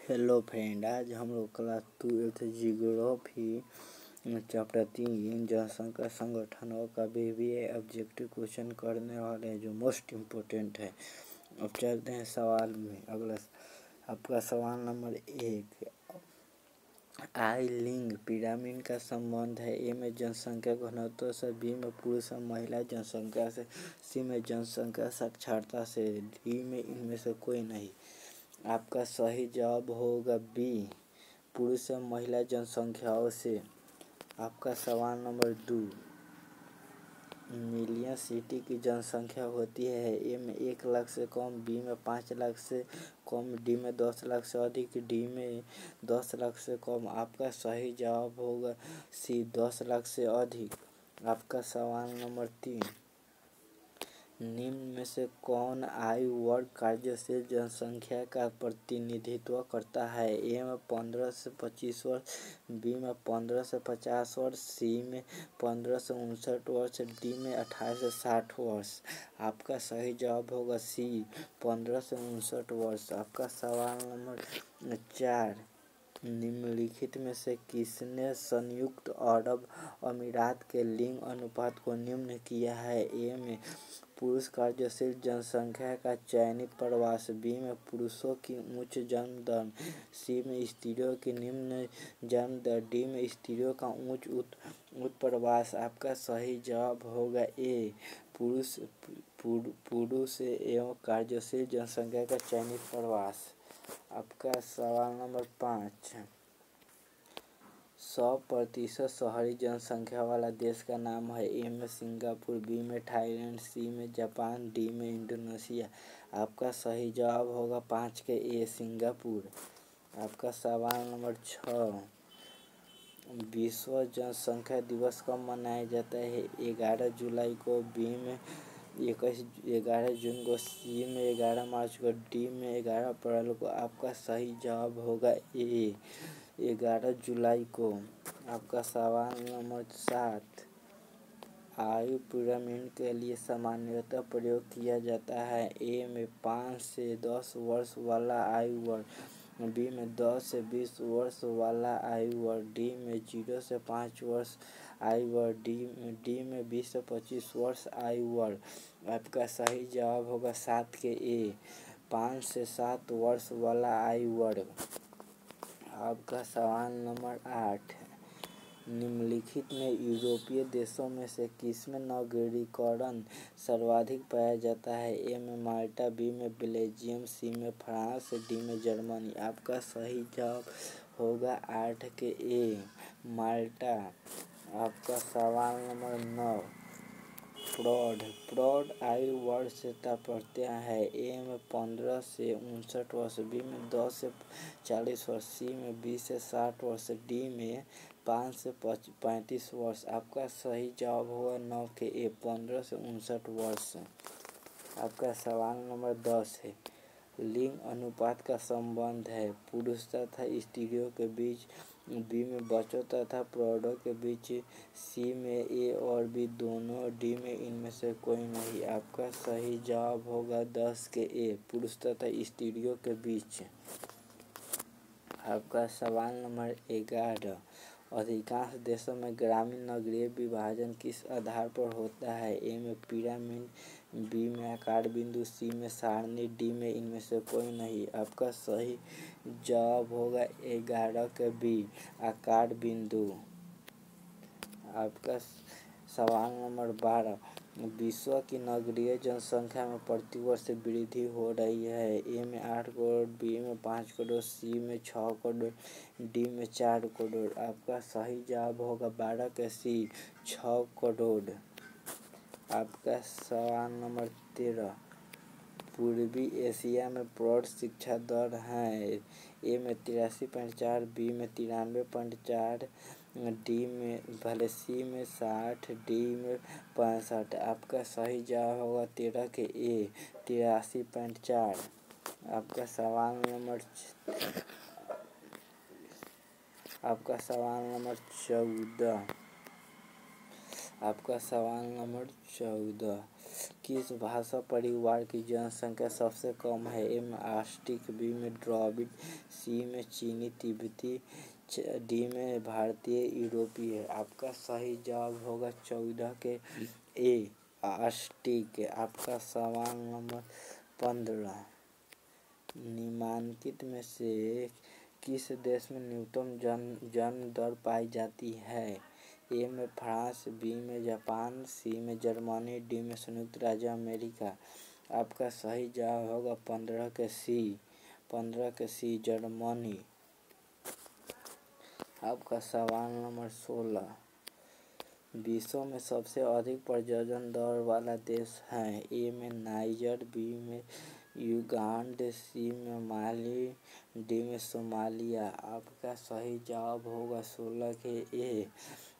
Hello friend, आज हम लोग क्लास 12 जियोग्राफी चैप्टर 3 जनसंख्या संगठनों का बीबीए ऑब्जेक्टिव क्वेश्चन करने वाले हैं जो मोस्ट इम्पोर्टेंट है। अब चलते हैं सवाल में। अगला आपका सवाल नंबर 1, आई लिंग पिरामिड का संबंध है। ए में जनसंख्या घनत्व से, बी में पुरुष और महिला जनसंख्या से, सी में जनसंख्या साक्षरता से, डी में इनमें से कोई नहीं। आपका सही जवाब होगा बी, पुरुष और महिला जनसंख्याओं से। आपका सवाल नंबर 2, मिलियन सिटी की जनसंख्या होती है। ए में 1 लाख से कम, बी में 5 लाख से कम, डी में 10 लाख से अधिक, डी में 10 लाख से कम। आपका सही जवाब होगा सी, 10 लाख से अधिक। आपका सवाल नंबर 3, निम्न में से कौन आयु वर्ग कार्यशील जनसंख्या का प्रतिनिधित्व करता है। ए में 15 से 25 वर्ष, बी में 15 से 50 वर्ष, सी में 15 से 59 वर्ष, डी में 18 से 60 वर्ष। आपका सही जवाब होगा सी, 15 से 59 वर्ष। आपका सवाल नंबर 4, निम्नलिखित में से किसने संयुक्त अरब अमीरात के लिंग अनुपात को निम्न किया है। ए में पुरुष कार्यशील जनसंख्या का चयनित प्रवास, बी में पुरुषों की उच्च जन्म दर, सी में स्त्रियों की निम्न जन्म दर, डी में स्त्रियों का उच्च उत्प्रवास। आपका सही जवाब होगा ए, पुरुष एवं कार्यशील जनसंख्या का चयनित प्रवास। आपका सवाल नंबर 5, 100% शहरी जनसंख्या वाला देश का नाम है। ए में सिंगापुर, बी में थाईलैंड, सी में जापान, डी में इंडोनेशिया। आपका सही जवाब होगा 5 के ए, सिंगापुर। आपका सवाल नंबर 6, विश्व जनसंख्या दिवस कब मनाया जाता है। 11 जुलाई को, बी में 11 जून को, सी में 11 मार्च को, डी में 11 अप्रैल को। आपका सही जवाब होगा ए, 11 जुलाई को। आपका सवाल नंबर 7, आयु पिरामिड के लिए सामान्यतः प्रयोग किया जाता है। ए में 5 से 10 वर्ष वाला आयु वर्ग, बी में 10 से 20 वर्ष वाला आयु वर्ग, डी में 0 से 5 वर्ष आयु वर्ग, डी में 20 से 25 वर्ष आयु वर्ग। आपका सही जवाब होगा 7 के ए, 5 से 7 वर्ष वाला आयु वर्ग। आपका सवाल नंबर 8, निम्नलिखित में यूरोपीय देशों में से किसमें नगरीकरण सर्वाधिक पाया जाता है। ए में माल्टा, बी में बेल्जियम, सी में फ्रांस, डी में जर्मनी। आपका सही जवाब होगा 8 के ए, माल्टा। आपका सवाल नंबर 9, प्रौढ़ आयु वर्ग से तात्पर्य है। ए में 15 से 59 वर्ष, बी में 10 से 40 वर्ष, सी में 20 से 60 वर्ष, डी में 5 से 35 वर्ष। आपका सही जवाब होगा 9 के ए, 15 से 59 वर्ष। आपका सवाल नंबर 10 है, लिंग अनुपात का संबंध है पुरुष तथा स्त्रियों के बीच, बी में बच्चों तथा प्रौढ़ों के बीच, सी में ए और बी दोनों, डी में इनमें से कोई नहीं। आपका सही जवाब होगा 10 के ए, पुरुष तथा स्त्रियों के बीच। आपका सवाल नंबर 11, अधिकांश देशों में ग्रामीण नगरीय विभाजन किस आधार पर होता है। ए में पिरामिड, बी में आकार बिंदु, सी में सारणी, डी में इनमें से कोई नहीं। आपका सही जवाब होगा 11 के बी, आकार बिंदु। आपका सवाल नंबर 12, विश्व की नगरीय जनसंख्या में प्रतिवर्ष वृद्धि हो रही है। ए में 8 करोड़, बी में 5 करोड़, सी में 6 करोड़, डी में 4 करोड़। आपका सही जवाब होगा 12 के सी, 6 करोड़। आपका सवाल नंबर 13, पूर्वी एशिया में प्रौढ़ शिक्षा दर है। ए में 83.4, बी में 93.4, डी में सी में 60, डी में 65। आपका सही जवाब होगा 13 के ए, 83.4। आपका सवाल नंबर 14, आपका सवाल नंबर 14, किस भाषा परिवार की जनसंख्या सबसे कम है? ए में आस्टिक, बी में द्रविड़, सी में चीनी तिब्बती, डी में भारतीय यूरोपीय। आपका सही जवाब होगा 14 के ए आस्टिक। आपका सवाल नंबर 15, निम्नलिखित में से किस देश में न्यूनतम जन्म दर पाई जाती है? ए में फ्रांस, बी में जापान, सी में जर्मनी, डी में संयुक्त राज्य अमेरिका। आपका सही जवाब होगा 15 के सी जर्मनी। आपका सवाल नंबर 16, विश्व में सबसे अधिक प्रजनन दर वाला देश है? ए में नाइजर, बी में युगांडा, सी में माली, डी में सोमालिया। आपका सही जवाब होगा 16 के ए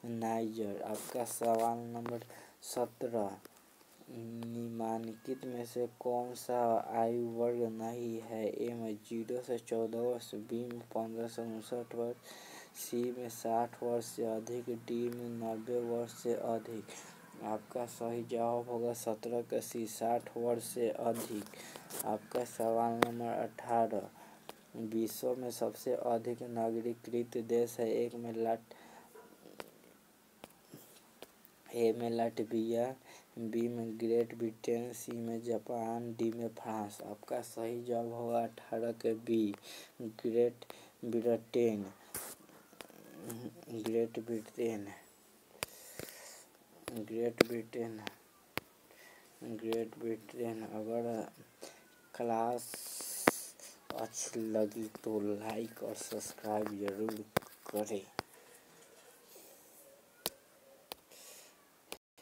नाइजर। आपका सवाल नंबर 17, निम्नलिखित में से कौन सा आयु वर्ग नहीं है? ए में 0 से 14 वर्ष, बी में 15 से 59 वर्ष, सी में 60 वर्ष से अधिक, डी में 90 वर्ष से अधिक। आपका सही जवाब होगा 17 का सी 60 वर्ष से अधिक। आपका सवाल नंबर 18, विश्व में सबसे अधिक नागरिकृत देश है? ए में लाटविया, बी में ग्रेट ब्रिटेन, सी में जापान, डी में फ्रांस। आपका सही जवाब होगा 18 के बी ग्रेट ब्रिटेन। अगर क्लास अच्छी लगी तो लाइक और सब्सक्राइब जरूर करें।